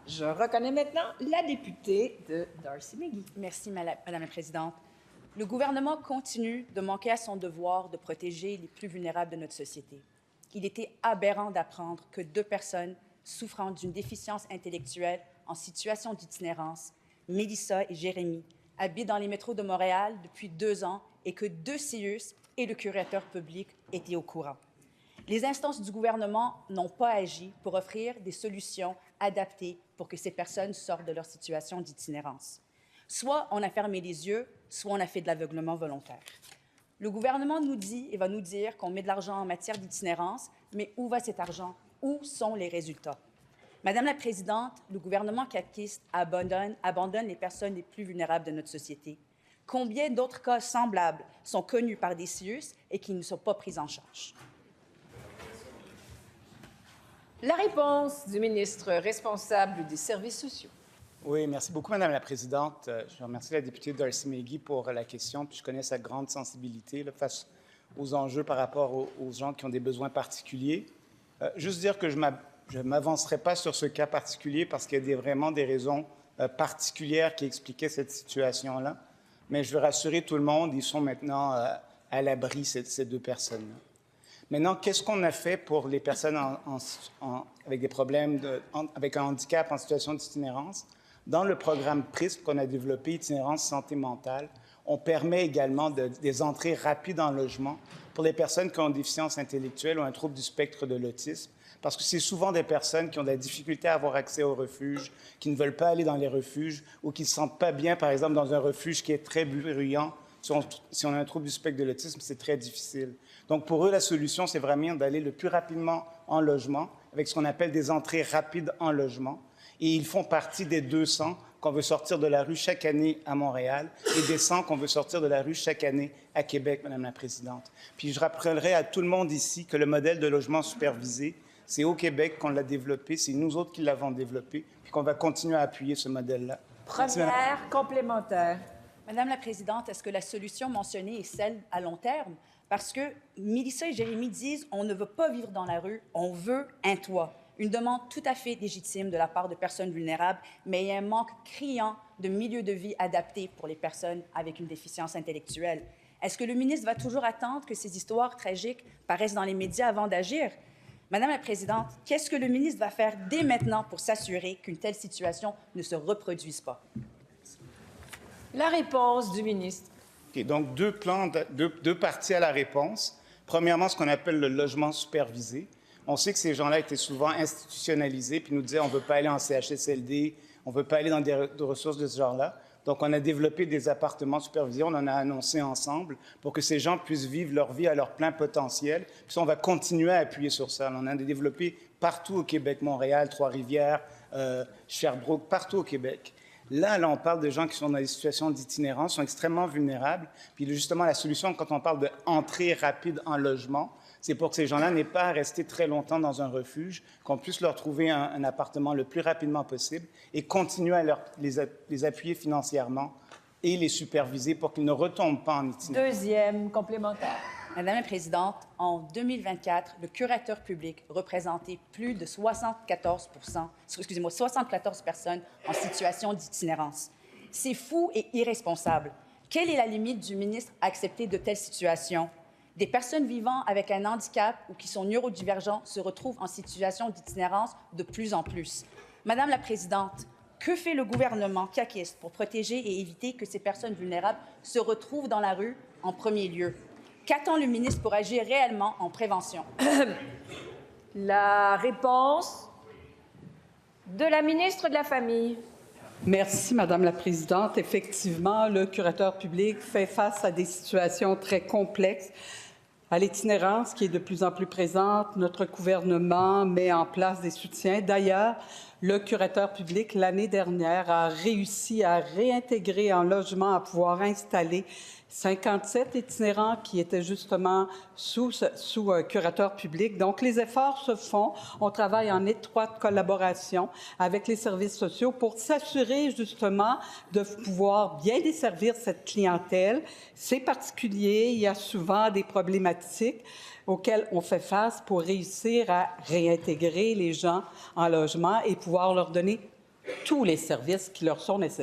Je reconnais maintenant la députée de Darcy-McGee. Merci, Madame la Présidente. Le gouvernement continue de manquer à son devoir de protéger les plus vulnérables de notre société. Il était aberrant d'apprendre que 2 personnes souffrant d'une déficience intellectuelle en situation d'itinérance, Mélissa et Jérémy, habitent dans les métros de Montréal depuis 2 ans et que 2 CIUS et le curateur public étaient au courant. Les instances du gouvernement n'ont pas agi pour offrir des solutions adaptées pour que ces personnes sortent de leur situation d'itinérance. Soit on a fermé les yeux, soit on a fait de l'aveuglement volontaire. Le gouvernement nous dit et va nous dire qu'on met de l'argent en matière d'itinérance, mais où va cet argent? Où sont les résultats? Madame la Présidente, le gouvernement caquiste abandonne les personnes les plus vulnérables de notre société. Combien d'autres cas semblables sont connus par des CIUS et qui ne sont pas pris en charge? La réponse du ministre responsable des Services sociaux. Oui, merci beaucoup, Madame la Présidente. Je remercie la députée Darcy-McGee pour la question, puis je connais sa grande sensibilité face aux enjeux par rapport aux gens qui ont des besoins particuliers. Juste dire que je ne m'avancerai pas sur ce cas particulier parce qu'il y a vraiment des raisons particulières qui expliquaient cette situation-là. Mais je veux rassurer tout le monde, ils sont maintenant à l'abri, ces 2 personnes-là. Maintenant, qu'est-ce qu'on a fait pour les personnes avec des problèmes, avec un handicap en situation d'itinérance? Dans le programme PRISP qu'on a développé, Itinérance Santé Mentale, on permet également des entrées rapides en logement pour les personnes qui ont une déficience intellectuelle ou un trouble du spectre de l'autisme, parce que c'est souvent des personnes qui ont de la difficulté à avoir accès aux refuges, qui ne veulent pas aller dans les refuges ou qui ne se sentent pas bien, par exemple, dans un refuge qui est très bruyant. Si on a un trouble du spectre de l'autisme, c'est très difficile. Donc, pour eux, la solution, c'est vraiment d'aller le plus rapidement en logement, avec ce qu'on appelle des entrées rapides en logement. Et ils font partie des 200 qu'on veut sortir de la rue chaque année à Montréal et des 100 qu'on veut sortir de la rue chaque année à Québec, Madame la Présidente. Puis je rappellerai à tout le monde ici que le modèle de logement supervisé, c'est au Québec qu'on l'a développé, c'est nous autres qui l'avons développé, puis qu'on va continuer à appuyer ce modèle-là. Première complémentaire. Madame la Présidente, est-ce que la solution mentionnée est celle à long terme? Parce que Mélissa et Jérémy disent on ne veut pas vivre dans la rue, on veut un toit. Une demande tout à fait légitime de la part de personnes vulnérables, mais il y a un manque criant de milieux de vie adaptés pour les personnes avec une déficience intellectuelle. Est-ce que le ministre va toujours attendre que ces histoires tragiques paraissent dans les médias avant d'agir? Madame la Présidente, qu'est-ce que le ministre va faire dès maintenant pour s'assurer qu'une telle situation ne se reproduise pas? La réponse du ministre. Okay, donc, 2 parties à la réponse. Premièrement, ce qu'on appelle le logement supervisé. On sait que ces gens-là étaient souvent institutionnalisés, puis nous disaient on ne veut pas aller en CHSLD, on ne veut pas aller dans des ressources de ce genre-là. Donc, on a développé des appartements supervisés, on en a annoncé ensemble pour que ces gens puissent vivre leur vie à leur plein potentiel. Puis ça, on va continuer à appuyer sur ça. On en a développé partout au Québec, Montréal, Trois-Rivières, Sherbrooke, partout au Québec. Là, on parle de gens qui sont dans des situations d'itinérance, sont extrêmement vulnérables. Puis justement, la solution, quand on parle d'entrée rapide en logement, c'est pour que ces gens-là n'aient pas à rester très longtemps dans un refuge, qu'on puisse leur trouver un appartement le plus rapidement possible et continuer à les appuyer financièrement et les superviser pour qu'ils ne retombent pas en itinérance. Deuxième complémentaire. Madame la Présidente, en 2024, le curateur public représentait plus de 74 personnes en situation d'itinérance. C'est fou et irresponsable. Quelle est la limite du ministre à accepter de telles situations? Des personnes vivant avec un handicap ou qui sont neurodivergents se retrouvent en situation d'itinérance de plus en plus. Madame la Présidente, que fait le gouvernement caquiste pour protéger et éviter que ces personnes vulnérables se retrouvent dans la rue en premier lieu? Qu'attend le ministre pour agir réellement en prévention? La réponse de la ministre de la Famille. Merci, Madame la Présidente. Effectivement, le curateur public fait face à des situations très complexes. À l'itinérance qui est de plus en plus présente, notre gouvernement met en place des soutiens. D'ailleurs, le curateur public, l'année dernière, a réussi à réintégrer en logement, à pouvoir installer 57 itinérants qui étaient justement sous curateur public. Donc, les efforts se font. On travaille en étroite collaboration avec les services sociaux pour s'assurer justement de pouvoir bien desservir cette clientèle. C'est particulier, il y a souvent des problématiques auxquelles on fait face pour réussir à réintégrer les gens en logement et pouvoir leur donner tous les services qui leur sont nécessaires.